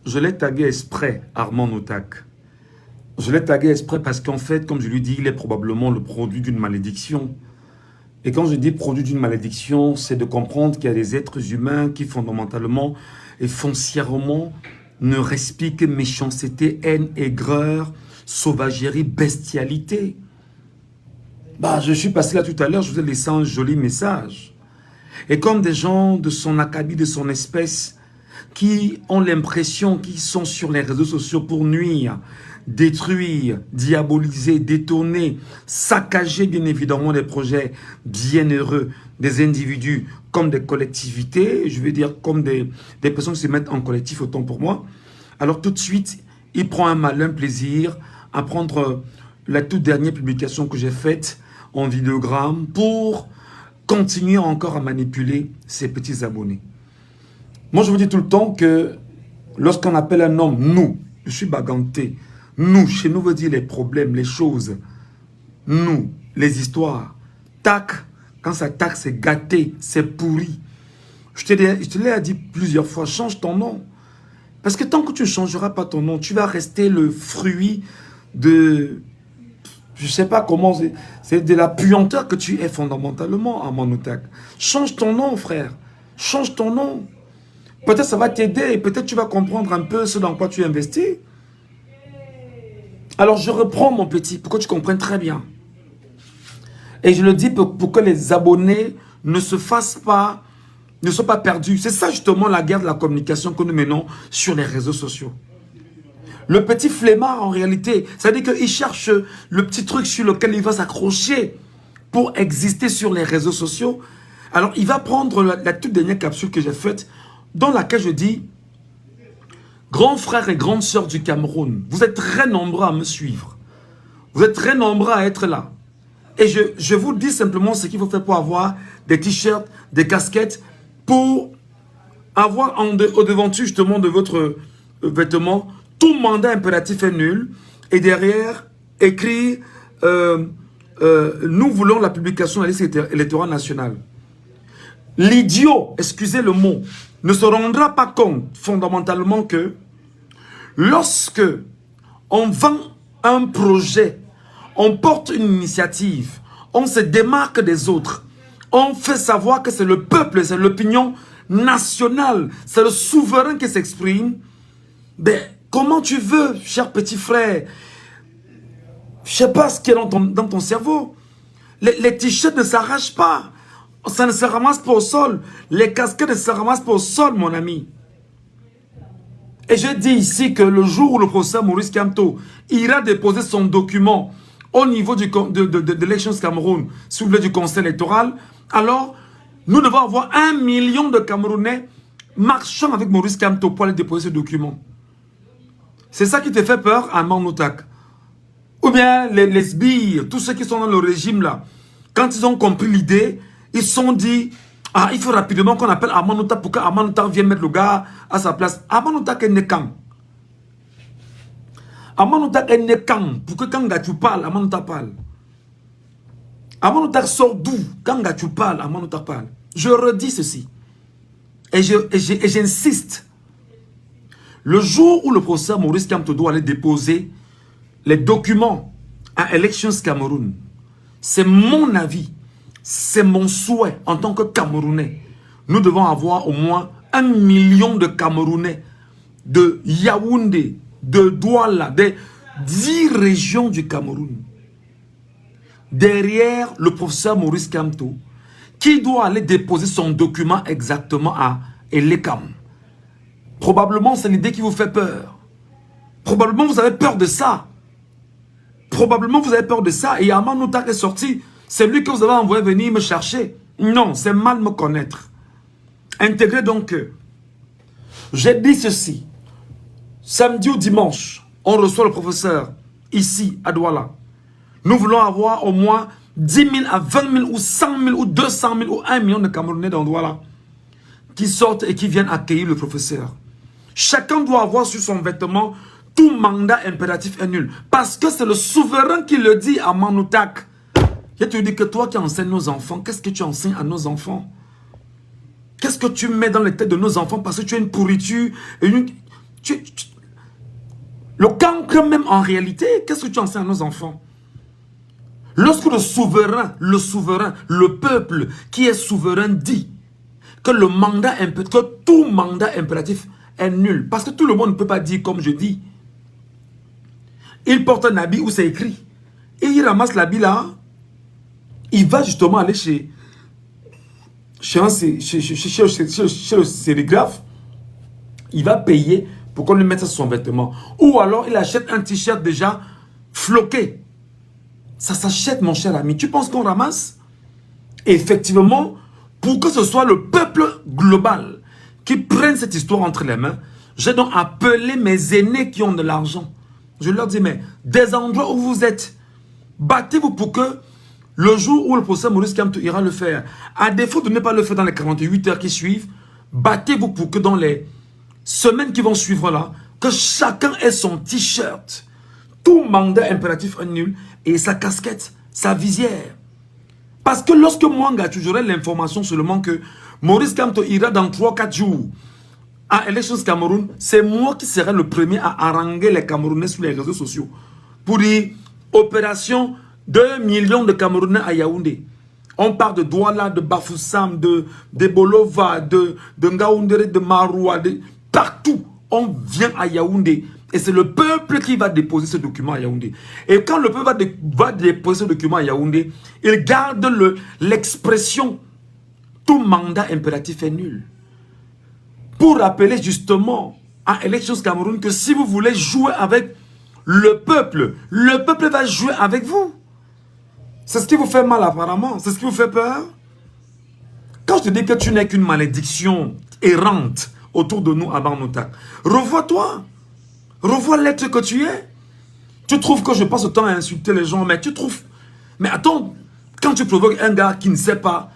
je l'ai tagué exprès, Armand Notak. Je l'ai tagué exprès parce qu'en fait, comme je lui dis, il est probablement le produit d'une malédiction. Et quand je dis produit d'une malédiction, c'est de comprendre qu'il y a des êtres humains qui fondamentalement et foncièrement ne respirent que méchanceté, haine, aigreur, sauvagerie, bestialité. Bah, je suis passé là tout à l'heure, je vous ai laissé un joli message. Et comme des gens de son acabit, de son espèce, qui ont l'impression qu'ils sont sur les réseaux sociaux pour nuire, détruire, diaboliser, détourner, saccager bien évidemment des projets bienheureux des individus comme des collectivités, je veux dire comme des personnes qui se mettent en collectif, autant pour moi. Alors tout de suite, il prend un malin plaisir à prendre la toute dernière publication que j'ai faite en vidéogramme pour continuer encore à manipuler ses petits abonnés. Moi, je vous dis tout le temps que lorsqu'on appelle un homme « nous », je suis baganté. Nous, chez nous, veut dire les problèmes, les choses. Nous, les histoires. Tac, quand ça tac, c'est gâté, c'est pourri. Je te l'ai dit plusieurs fois, change ton nom. Parce que tant que tu ne changeras pas ton nom, tu vas rester le fruit de... Je ne sais pas comment, c'est de la puanteur que tu es fondamentalement, Armand Notak. Change ton nom, frère. Change ton nom. Peut-être ça va t'aider, peut-être tu vas comprendre un peu ce dans quoi tu investis. Alors je reprends mon petit, pour que tu comprennes très bien. Et je le dis pour que les abonnés ne se fassent pas, ne soient pas perdus. C'est ça justement la guerre de la communication que nous menons sur les réseaux sociaux. Le petit flemmard en réalité, c'est-à-dire qu'il cherche le petit truc sur lequel il va s'accrocher pour exister sur les réseaux sociaux. Alors il va prendre la toute dernière capsule que j'ai faite, dans laquelle je dis, grands frères et grandes sœurs du Cameroun, vous êtes très nombreux à me suivre. Vous êtes très nombreux à être là. Et je vous dis simplement ce qu'il faut faire pour avoir des t-shirts, des casquettes, pour avoir au devanture justement de votre vêtement, tout mandat impératif est nul. Et derrière, écrit, nous voulons la publication de la liste électorale nationale. L'idiot, excusez le mot, ne se rendra pas compte fondamentalement que lorsque on vend un projet, on porte une initiative, on se démarque des autres, on fait savoir que c'est le peuple, c'est l'opinion nationale, c'est le souverain qui s'exprime, ben, comment tu veux, cher petit frère, je sais pas ce qu'il y a dans ton cerveau, les t-shirts ne s'arrachent pas. Ça ne se ramasse pas au sol. Les casquettes ne se ramassent pas au sol, mon ami. Et je dis ici que le jour où le professeur Maurice Kamto ira déposer son document au niveau de l'Elections Cameroun, sous le du conseil électoral, alors nous devons avoir 1 million de Camerounais marchant avec Maurice Kamto pour aller déposer ce document. C'est ça qui te fait peur, Armand Notak? Ou bien les sbires, tous ceux qui sont dans le régime là, quand ils ont compris l'idée, ils se sont dit, ah, il faut rapidement qu'on appelle Armand Notak pour qu'Armand Notak vienne mettre le gars à sa place. Armand Notak est né quand? Armand Notak est né quand? Pour que quand tu parles, Armand Notak parle. Armand Notak sort d'où? Quand tu parles, Armand Notak parle. Je redis ceci. Et j'insiste. Le jour où le professeur Maurice Kamto doit aller déposer les documents à Elections Cameroun, c'est mon avis. C'est mon souhait en tant que Camerounais. Nous devons avoir au moins 1 million de Camerounais de Yaoundé, de Douala, des 10 régions du Cameroun. Derrière le professeur Maurice Kamto, qui doit aller déposer son document exactement à Elekam. Probablement, c'est l'idée qui vous fait peur. Probablement, vous avez peur de ça. Probablement, vous avez peur de ça. Et Armand Notak est sorti. C'est lui que vous avez envoyé venir me chercher. Non, c'est mal me connaître. Intégrez donc que j'ai dit ceci. Samedi ou dimanche, on reçoit le professeur ici à Douala. Nous voulons avoir au moins 10 000 à 20 000 ou 100 000 ou 200 000 ou 1 million de Camerounais dans Douala qui sortent et qui viennent accueillir le professeur. Chacun doit avoir sur son vêtement tout mandat impératif est nul. Parce que c'est le souverain qui le dit à Manoutak. Je te dis que toi qui enseignes nos enfants, qu'est-ce que tu enseignes à nos enfants? Qu'est-ce que tu mets dans les têtes de nos enfants parce que tu as une pourriture, Le cancre même en réalité, qu'est-ce que tu enseignes à nos enfants? Lorsque le peuple qui est souverain dit que tout mandat impératif est nul, parce que tout le monde ne peut pas dire comme je dis. Il porte un habit où c'est écrit. Et il ramasse l'habit là, il va justement aller chez le sérigraphe, il va payer pour qu'on lui mette son vêtement. Ou alors il achète un t-shirt déjà floqué. Ça s'achète, mon cher ami. Tu penses qu'on ramasse? Et effectivement, pour que ce soit le peuple global qui prenne cette histoire entre les mains, j'ai donc appelé mes aînés qui ont de l'argent. Je leur dis, mais des endroits où vous êtes, battez-vous pour que le jour où le professeur Maurice Kamto ira le faire, à défaut de ne pas le faire dans les 48 heures qui suivent, battez-vous pour que dans les semaines qui vont suivre là, que chacun ait son t-shirt. Tout mandat impératif est nul et sa casquette, sa visière. Parce que lorsque moi, j'aurai l'information seulement que Maurice Kamto ira dans 3-4 jours à Elections Cameroun, c'est moi qui serai le premier à haranguer les Camerounais sur les réseaux sociaux. Pour dire, opération 2 millions de Camerounais à Yaoundé. On parle de Douala, de Bafoussam, de Bolova, de Ngaoundéré, de Maroua, partout. On vient à Yaoundé. Et c'est le peuple qui va déposer ce document à Yaoundé. Et quand le peuple va déposer ce document à Yaoundé, il garde l'expression « tout mandat impératif est nul ». Pour rappeler justement à Elections Cameroun que si vous voulez jouer avec le peuple va jouer avec vous. C'est ce qui vous fait mal apparemment, c'est ce qui vous fait peur. Quand je te dis que tu n'es qu'une malédiction errante autour de nous à Barnotak, revois-toi. Revois l'être que tu es. Tu trouves que je passe le temps à insulter les gens, mais tu trouves... Mais attends, quand tu provoques un gars qui ne sait pas,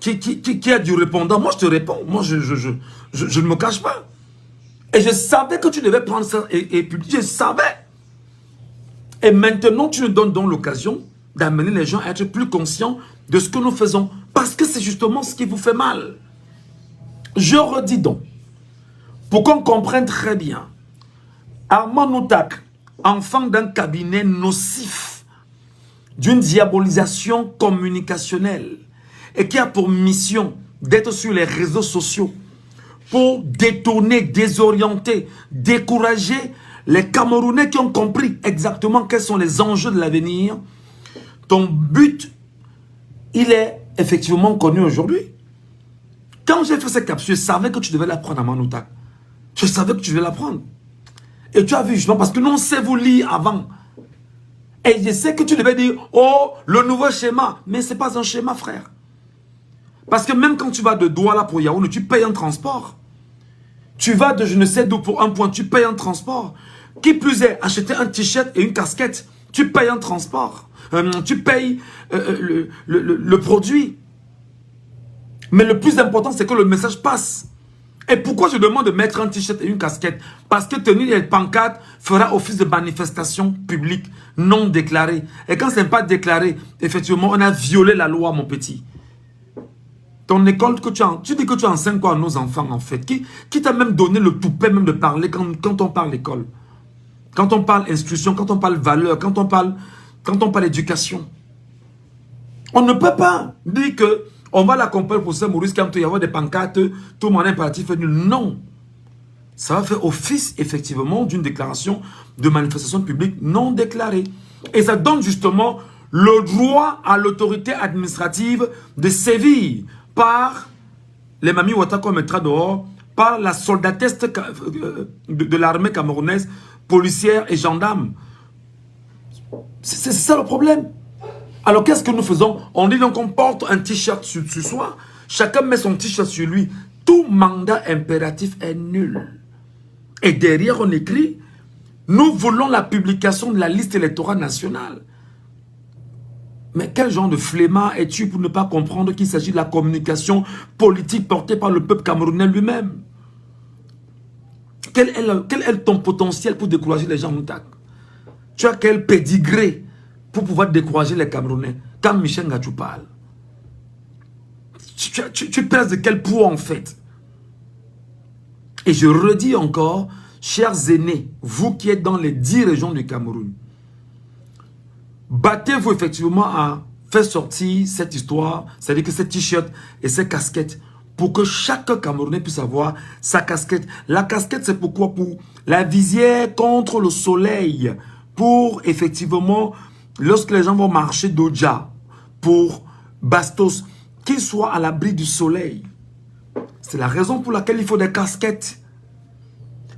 qui a du répondant, moi je te réponds. Moi je ne me cache pas. Et je savais que tu devais prendre ça et publier. Je savais. Et maintenant tu nous donnes donc l'occasion d'amener les gens à être plus conscients de ce que nous faisons. Parce que c'est justement ce qui vous fait mal. Je redis donc, pour qu'on comprenne très bien, Armand Noutak, enfant d'un cabinet nocif, d'une diabolisation communicationnelle, et qui a pour mission d'être sur les réseaux sociaux pour détourner, désorienter, décourager les Camerounais qui ont compris exactement quels sont les enjeux de l'avenir. Ton but, il est effectivement connu aujourd'hui. Quand j'ai fait cette capsule, je savais que tu devais la prendre à Manoutak. Je savais que tu devais la prendre. Et tu as vu justement, parce que nous on sait vous lire avant. Et je sais que tu devais dire, oh, le nouveau schéma. Mais ce n'est pas un schéma, frère. Parce que même quand tu vas de Douala pour Yaoundé, tu payes un transport. Tu vas de je ne sais d'où pour un point, tu payes un transport. Qui plus est, acheter un t-shirt et une casquette, tu payes un transport. Tu payes le produit. Mais le plus important, c'est que le message passe. Et pourquoi je demande de mettre un t-shirt et une casquette? Parce que tenir les pancartes fera office de manifestation publique non déclarée. Et quand ce n'est pas déclaré, effectivement, on a violé la loi, mon petit. Ton école, tu dis que tu enseignes quoi à nos enfants, en fait? Qui t'a même donné le toupet même de parler quand on parle école? Quand on parle instruction, quand on parle valeur, quand on parle éducation. On ne peut pas dire que on va l'accompagner pour ça, Maurice Kamto, il y avoir des pancartes, tout mon impératif est nul. Non. Ça va faire office, effectivement, d'une déclaration de manifestation publique non déclarée. Et ça donne justement le droit à l'autorité administrative de sévir par les mamies Ouattara qu'on mettra dehors, par la soldatesse de l'armée camerounaise, policière et gendarme. C'est ça le problème. Alors qu'est-ce que nous faisons? On dit donc qu'on porte un t-shirt sur soi, chacun met son t-shirt sur lui. Tout mandat impératif est nul. Et derrière on écrit, nous voulons la publication de la liste électorale nationale. Mais quel genre de flemmard es-tu pour ne pas comprendre qu'il s'agit de la communication politique portée par le peuple camerounais lui-même? Quel est ton potentiel pour décourager les gens, Noutak? Tu as quel pédigré pour pouvoir décourager les Camerounais quand Michel Ngachou parle? Tu pèses de quel poids en fait? Et je redis encore, chers aînés, vous qui êtes dans les 10 régions du Cameroun, battez-vous effectivement à faire sortir cette histoire, c'est-à-dire que ces t-shirts et ces casquettes, pour que chaque Camerounais puisse avoir sa casquette. La casquette, c'est pourquoi? Pour la visière contre le soleil, pour effectivement, lorsque les gens vont marcher d'Oja, pour Bastos, qu'ils soient à l'abri du soleil. C'est la raison pour laquelle il faut des casquettes.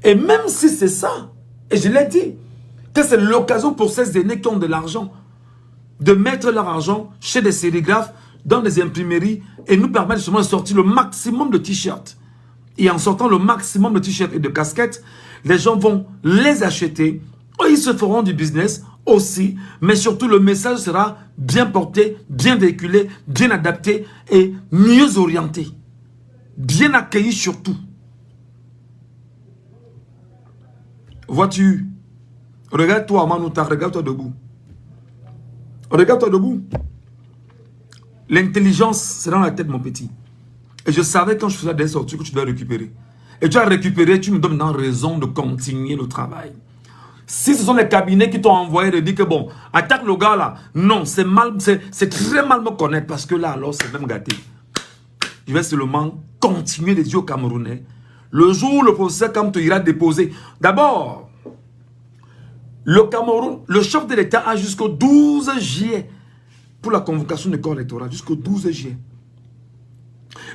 Et même si c'est ça, et je l'ai dit, que c'est l'occasion pour ces aînés qui ont de l'argent, de mettre leur argent chez des sérigraphes, dans des imprimeries, et nous permettre justement de sortir le maximum de t-shirts. Et en sortant le maximum de t-shirts et de casquettes, les gens vont les acheter, ils se feront du business aussi, mais surtout le message sera bien porté, bien véhiculé, bien adapté et mieux orienté. Bien accueilli surtout. Vois-tu? Regarde-toi, Manouta, regarde-toi debout. Regarde-toi debout. L'intelligence, c'est dans la tête, mon petit. Et je savais quand je faisais des sorties que tu dois récupérer. Et tu as récupéré, tu me donnes maintenant raison de continuer le travail. Si ce sont les cabinets qui t'ont envoyé de dire que bon, attaque le gars là. Non, c'est mal, c'est très mal me connaître parce que là, alors, c'est même gâté. Je vais seulement continuer les yeux au Camerounais. Le jour où le professeur Kamto ira déposer. D'abord, le Cameroun, le chef de l'État a jusqu'au 12 juillet pour la convocation du corps électoral, jusqu'au 12 juillet.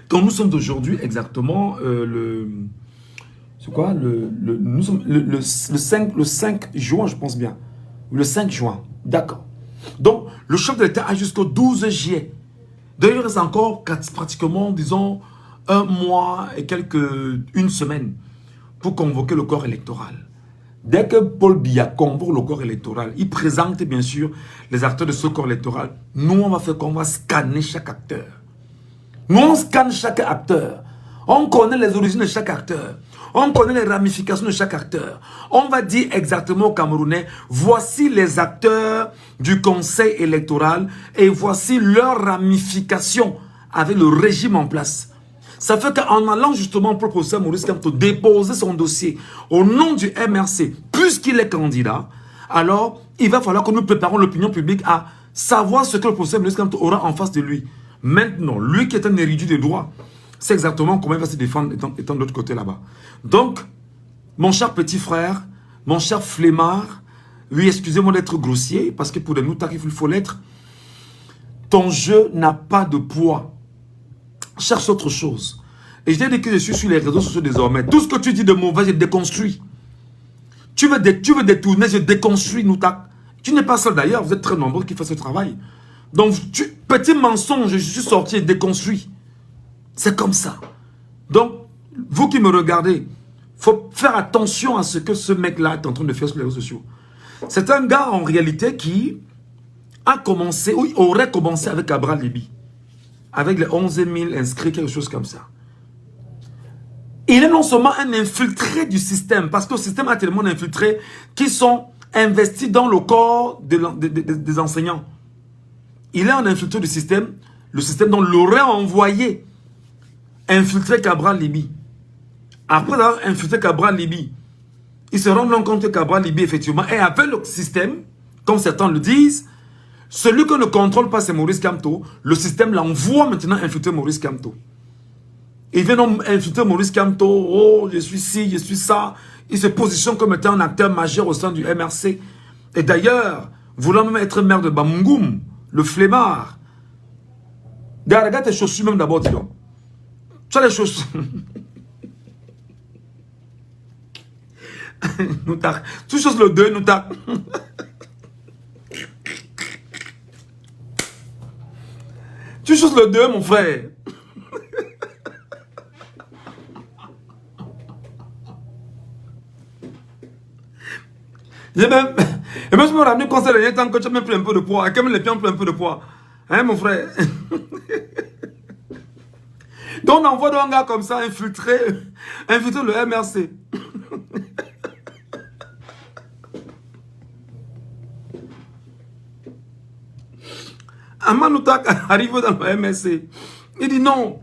Donc nous sommes aujourd'hui exactement c'est quoi nous sommes le 5 juin, je pense bien. Le 5 juin, d'accord. Donc le chef de l'État a jusqu'au 12 juillet. D'ailleurs, il reste encore pratiquement, disons, un mois et une semaine pour convoquer le corps électoral. Dès que Paul Biya convoque le corps électoral, il présente bien sûr les acteurs de ce corps électoral. Nous, on va faire qu'on va scanner chaque acteur. Nous, on scanne chaque acteur. On connaît les origines de chaque acteur. On connaît les ramifications de chaque acteur. On va dire exactement aux Camerounais, voici les acteurs du conseil électoral et voici leurs ramifications avec le régime en place. Ça fait qu'en allant justement pour le professeur Maurice Kamto déposer son dossier au nom du MRC, puisqu'il est candidat, alors il va falloir que nous préparons l'opinion publique à savoir ce que le professeur Maurice Kamto aura en face de lui. Maintenant, lui qui est un érudit de droit, c'est exactement comment il va se défendre étant de l'autre côté là-bas. Donc, mon cher petit frère, mon cher flemmard, oui, excusez-moi d'être grossier, parce que pour des nous il faut l'être, ton jeu n'a pas de poids. Cherche autre chose. Et je t'ai dit que je suis sur les réseaux sociaux désormais. Tout ce que tu dis de mauvais, je déconstruis. Tu veux détourner, je déconstruis, Noutak. Tu n'es pas seul d'ailleurs, vous êtes très nombreux qui font ce travail. Donc, petit mensonge, je suis sorti et déconstruit. C'est comme ça. Donc, vous qui me regardez, il faut faire attention à ce que ce mec-là est en train de faire sur les réseaux sociaux. C'est un gars en réalité qui a commencé, ou aurait commencé avec Abraham Libi. Avec les 11 000 inscrits, quelque chose comme ça. Il est non seulement un infiltré du système, parce que le système a tellement d'infiltrés qui sont investis dans le corps des enseignants. Il est un infiltré du système, le système dont l'aurait envoyé infiltrer Cabral Libi. Après avoir infiltré Cabral Libi, il se rend compte que Cabral Libi, effectivement, est avec le système, comme certains le disent. Celui que ne contrôle pas, c'est Maurice Kamto. Le système l'envoie maintenant infiltrer Maurice Kamto. Il vient donc infiltrer Maurice Kamto. Oh, je suis ci, je suis ça. Il se positionne comme étant un acteur majeur au sein du MRC. Et d'ailleurs, voulant même être maire de Bamungum, le flemmard. Regarde tes chaussures même d'abord, dis donc. Tu as les chaussures. Tu choses le 2, nous t'as. Tu choses le 2, mon frère. Et même je me ramené conseil dernier temps que tu as même pris un peu de poids. Et quand même les pieds ont pris un peu de poids. Hein, mon frère? Donc on envoie un gars comme ça infiltrer le MRC. Amanoutak arrive dans le MSC. Il dit non,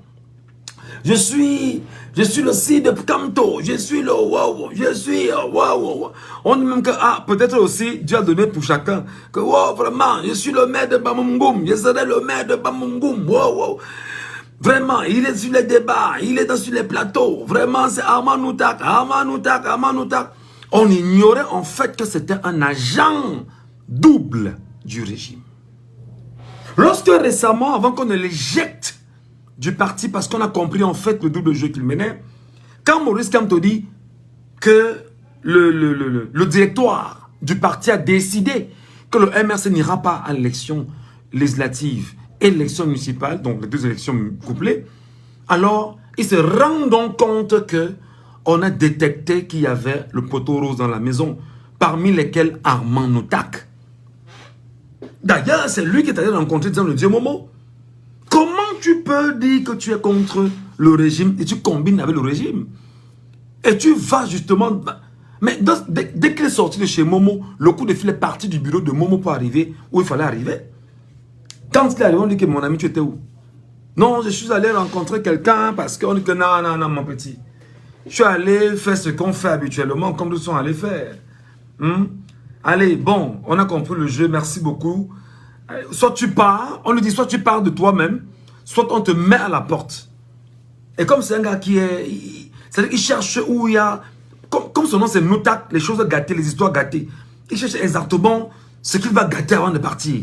je suis Je suis le Cid de Kamto. Je suis le wow. Je suis wow. On dit même que, ah, peut-être aussi, Dieu a donné pour chacun. Que, wow, vraiment, je suis le maire de Bamungum. Je serai le maire de Bamungum. Wow. Vraiment, il est sur les débats. Il est sur les plateaux. Vraiment, c'est Armanoutak. On ignorait en fait que c'était un agent double du régime. Lorsque récemment, avant qu'on ne l'éjecte du parti, parce qu'on a compris en fait le double jeu qu'il menait, quand Maurice Kamto dit que le directoire du parti a décidé que le MRC n'ira pas à l'élection législative et l'élection municipale, donc les deux élections couplées, alors il se rend donc compte que on a détecté qu'il y avait le poteau rose dans la maison, parmi lesquels Armand Noutak. D'ailleurs, c'est lui qui est allé rencontrer le dieu Momo. Comment tu peux dire que tu es contre le régime et tu combines avec le régime? Et tu vas justement... Mais dès qu'il est sorti de chez Momo, le coup de fil est parti du bureau de Momo pour arriver où il fallait arriver. Quand il est arrivé, on dit que mon ami, tu étais où? Non, je suis allé rencontrer quelqu'un parce qu'on dit que non, mon petit. Je suis allé faire ce qu'on fait habituellement, comme nous sommes allés faire. Allez, bon, on a compris le jeu, merci beaucoup. Soit tu pars, on lui dit, soit tu pars de toi-même, soit on te met à la porte. Et comme c'est un gars qui est... C'est-à-dire qu'il cherche où il y a... Comme son nom c'est Noutak, les choses gâtées, les histoires gâtées. Il cherche exactement ce qu'il va gâter avant de partir.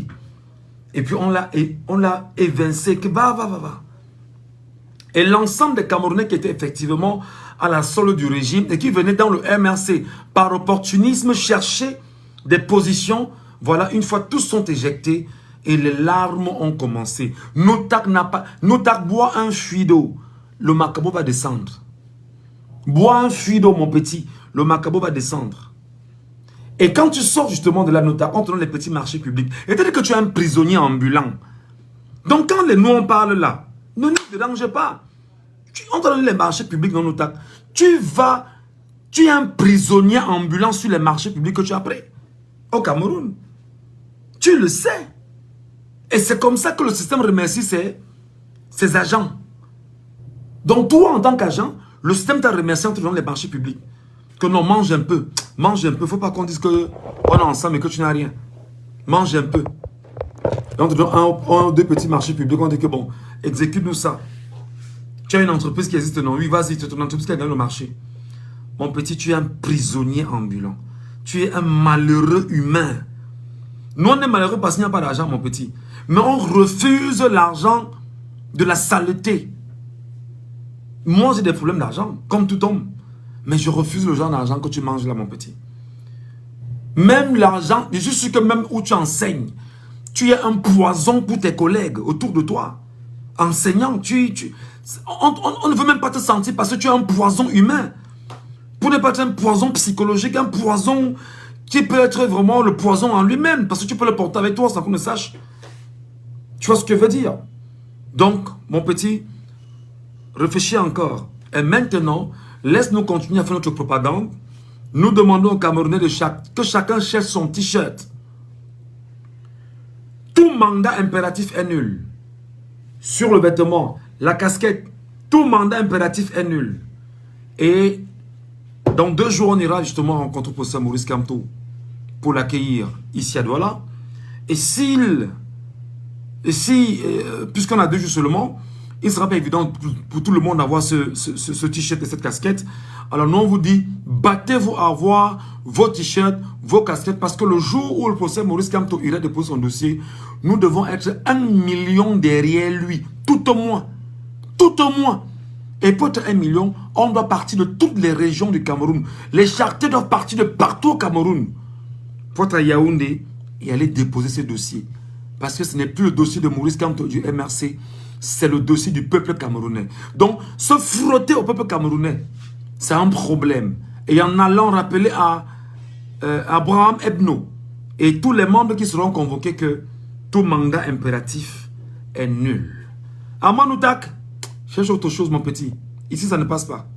Et puis on l'a évincé, que va. Et l'ensemble des Camerounais qui étaient effectivement à la solde du régime et qui venaient dans le MRC par opportunisme chercher des positions, voilà, une fois tous sont éjectés et les larmes ont commencé. Noutak boit un fuit d'eau, le Macabo va descendre. Bois un fuit d'eau, mon petit, le Macabo va descendre. Et quand tu sors justement de la Noutak, on te donne les petits marchés publics. Et c'est-à-dire que tu es un prisonnier ambulant. Donc quand les Noirs parlent là, ne nous dérange pas. On te donne les marchés publics dans Noutak. Tu es un prisonnier ambulant sur les marchés publics que tu as pris au Cameroun. Tu le sais. Et c'est comme ça que le système remercie ses agents. Donc toi, en tant qu'agent, le système t'a remercié en te donnant les marchés publics. Que non, mange un peu. Mange un peu. Il ne faut pas qu'on dise qu'on est ensemble et que tu n'as rien. Mange un peu. Et on te donne un ou deux petits marchés publics. On dit que bon, exécute-nous ça. Tu as une entreprise qui existe, non? Oui, vas-y, tu as ton entreprise qui a gagné le marché. Mon petit, tu es un prisonnier ambulant. Tu es un malheureux humain. Nous, on est malheureux parce qu'il n'y a pas d'argent, mon petit. Mais on refuse l'argent de la saleté. Moi, j'ai des problèmes d'argent, comme tout homme. Mais je refuse le genre d'argent que tu manges là, mon petit. Même l'argent, je suis sûr que même où tu enseignes, tu es un poison pour tes collègues autour de toi. Enseignant, on ne veut même pas te sentir parce que tu es un poison humain. Pour ne pas être un poison psychologique, un poison qui peut être vraiment le poison en lui-même. Parce que tu peux le porter avec toi sans qu'on ne sache. Tu vois ce que je veux dire? Donc, mon petit, réfléchis encore. Et maintenant, laisse-nous continuer à faire notre propagande. Nous demandons aux Camerounais que chacun cherche son t-shirt. Tout mandat impératif est nul. Sur le vêtement, la casquette, tout mandat impératif est nul. Et dans 2 jours, on ira justement rencontrer le professeur Maurice Kamto pour l'accueillir ici à Douala. Et puisqu'on a 2 jours seulement, il ne sera pas évident pour tout le monde d'avoir ce t-shirt et cette casquette. Alors nous, on vous dit, battez-vous à avoir vos t-shirts, vos casquettes, parce que le jour où le professeur Maurice Kamto ira déposer son dossier, nous devons être 1 million derrière lui, tout au moins. Tout au moins. Et pour être 1 million, on doit partir de toutes les régions du Cameroun. Les chartés doivent partir de partout au Cameroun. Pour être à Yaoundé et aller déposer ce dossier. Parce que ce n'est plus le dossier de Maurice Kamto du MRC, c'est le dossier du peuple camerounais. Donc, se frotter au peuple camerounais, c'est un problème. Et en allant rappeler à Abraham Ebno et tous les membres qui seront convoqués que tout mandat impératif est nul. Armand Noutak, cherche autre chose, mon petit. Ici, ça ne passe pas.